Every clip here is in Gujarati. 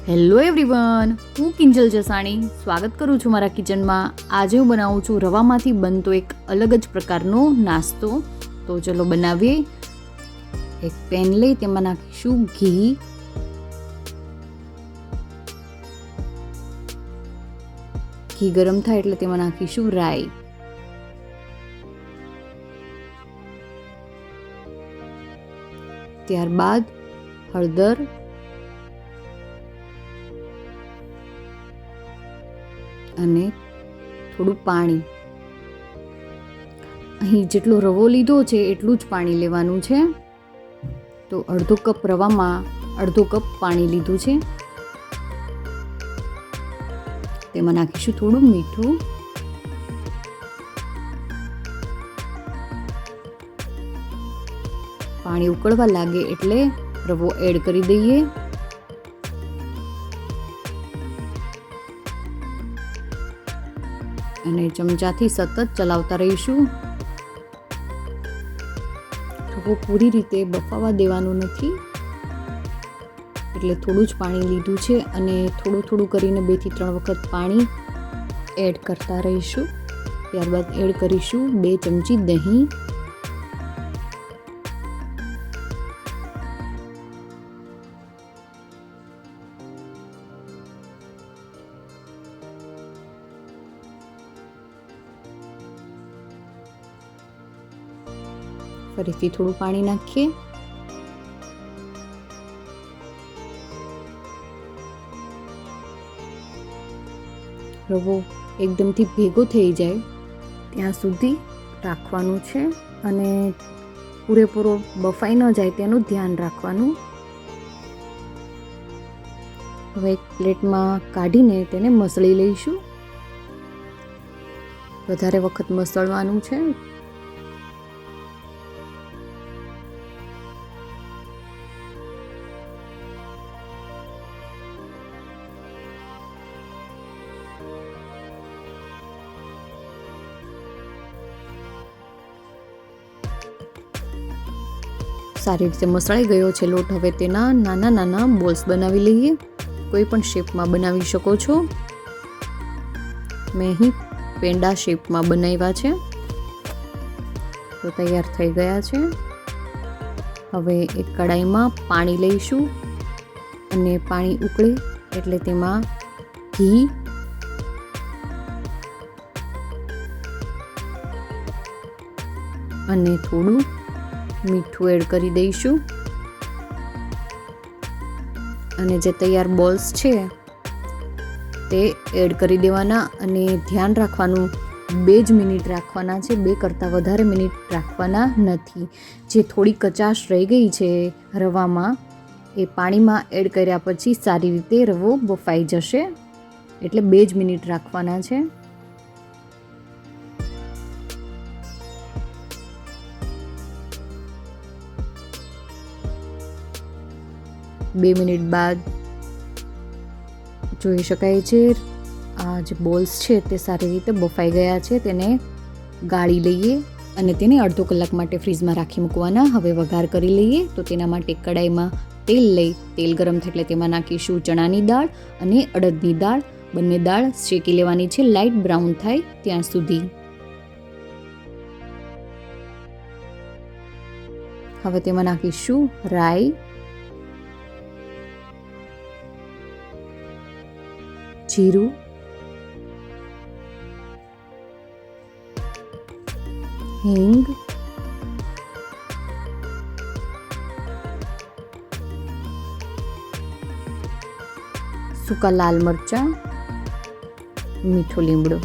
હેલો એવરીવન, હું કિંજલ જસાણી સ્વાગત કરું છું મારા કિચનમાં. આજે હું બનાવું છું રવામાંથી બનતો એક અલગ જ પ્રકારનો નાસ્તો. તો ચલો બનાવીએ. એક પેન લઈ તેમાં નાખીશું ઘી. ઘી ગરમ થાય એટલે તેમાં નાખીશું રાઈ. ત્યારબાદ હળદર, અને થોડું પાણી. અહીં જેટલો રવો લીધો છે એટલું જ પાણી લેવાનું છે. તો અડધો કપ રવામાં અડધો કપ પાણી લીધું છે. તેમાં નાખીશું થોડું મીઠું. પાણી ઉકળવા લાગે એટલે રવો એડ કરી દઈએ. અને ચમચાથી સતત ચલાવતા રહીશું. રવો પૂરી રીતે બફાવા દેવાનું નથી, એટલે થોડું જ પાણી લીધું છે અને થોડું થોડું કરીને 2 થી 3 વખત પાણી એડ કરતા રહીશું. ત્યારબાદ એડ કરીશું 2 ચમચી દહીં. ફરીથી થોડું પાણી નાખીએ. રવો એકદમથી ભેગો થઈ જાય ત્યાં સુધી રાખવાનું છે અને પૂરેપૂરો બફાઈ ન જાય તેનું ધ્યાન રાખવાનું. હવે એક પ્લેટમાં કાઢીને તેને મસળી લઈશું. વધારે વખત મસળવાનું છે. સારી રીતે મસળાઈ ગયો છે લોટ. હવે તેના નાના નાના બોલ્સ બનાવી લઈએ. કોઈ પણ શેપમાં બનાવી શકો છો. મેં અહીં પેંડા શેપમાં બનાવ્યા છે. તો તૈયાર થઈ ગયા છે. હવે એક કડાઈમાં પાણી લઈશું અને પાણી ઉકળે એટલે તેમાં ઘી, અને થોડું મીઠું એડ કરી દઈશું. અને જે તૈયાર બોલ્સ છે તે એડ કરી દેવાના અને ધ્યાન રાખવાનું 2 જ મિનિટ રાખવાના છે. 2 કરતાં વધારે મિનિટ રાખવાના નથી. જે થોડી કચાશ રહી ગઈ છે રવામાં એ પાણીમાં એડ કર્યા પછી સારી રીતે રવો બફાઈ જશે. એટલે 2 જ મિનિટ રાખવાના છે. બે મિનિટ બાદ જોઈ શકાય છે આ જે બોલ્સ છે તે સારી રીતે બફાઈ ગયા છે. તેને ગાળી લઈએ અને તેને અડધો કલાક માટે ફ્રીઝમાં રાખી મૂકવાના. હવે વઘાર કરી લઈએ. તો તેના માટે કડાઈમાં તેલ લઈ તેલ ગરમ થાય એટલે તેમાં નાખીશું ચણાની દાળ અને અડદની દાળ. બંને દાળ શેકી લેવાની છે લાઇટ બ્રાઉન થાય ત્યાં સુધી. હવે તેમાં નાખીશું રાઈ, જીરું, હિંગ, સૂકા લાલ મરચાં, મીઠો લીમડો.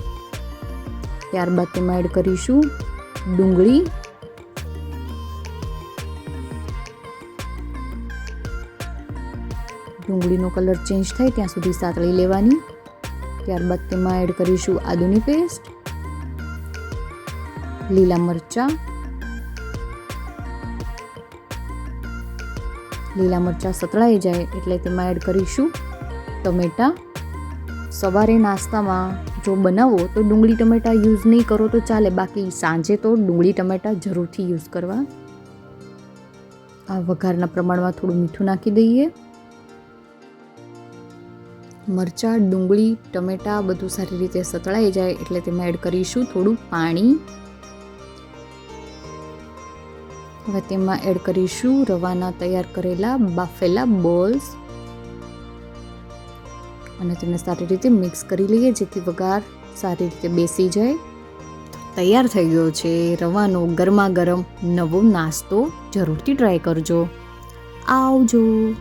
ત્યારબાદ તેમાં એડ કરીશું ડુંગળી, ડુંગળીનો કલર ચેન્જ થાય ત્યાં સુધી સાતળી લેવાની. ત્યારબાદ તેમાં એડ કરીશું આદુની પેસ્ટ, લીલા મરચાં. લીલા મરચાં સતળાઈ જાય એટલે તેમાં એડ કરીશું ટમેટાં. સવારે નાસ્તામાં જો બનાવો તો ડુંગળી ટમેટાં યુઝ નહીં કરો તો ચાલે, બાકી સાંજે તો ડુંગળી ટમેટાં જરૂરથી યુઝ કરવા. આ વઘારના પ્રમાણમાં થોડું મીઠું નાખી દઈએ. મરચાં, ડુંગળી, ટમેટાં બધું સારી રીતે સતળાઈ જાય એટલે તેમાં એડ કરીશું થોડું પાણી. હવે તેમાં એડ કરીશું રવાના તૈયાર કરેલા બાફેલા બોલ્સ અને તેને સારી રીતે મિક્સ કરી લઈએ જેથી વઘાર સારી રીતે બેસી જાય. તૈયાર થઈ ગયો છે રવાનો ગરમા ગરમ નવો નાસ્તો. જરૂરથી ટ્રાય કરજો. આવજો.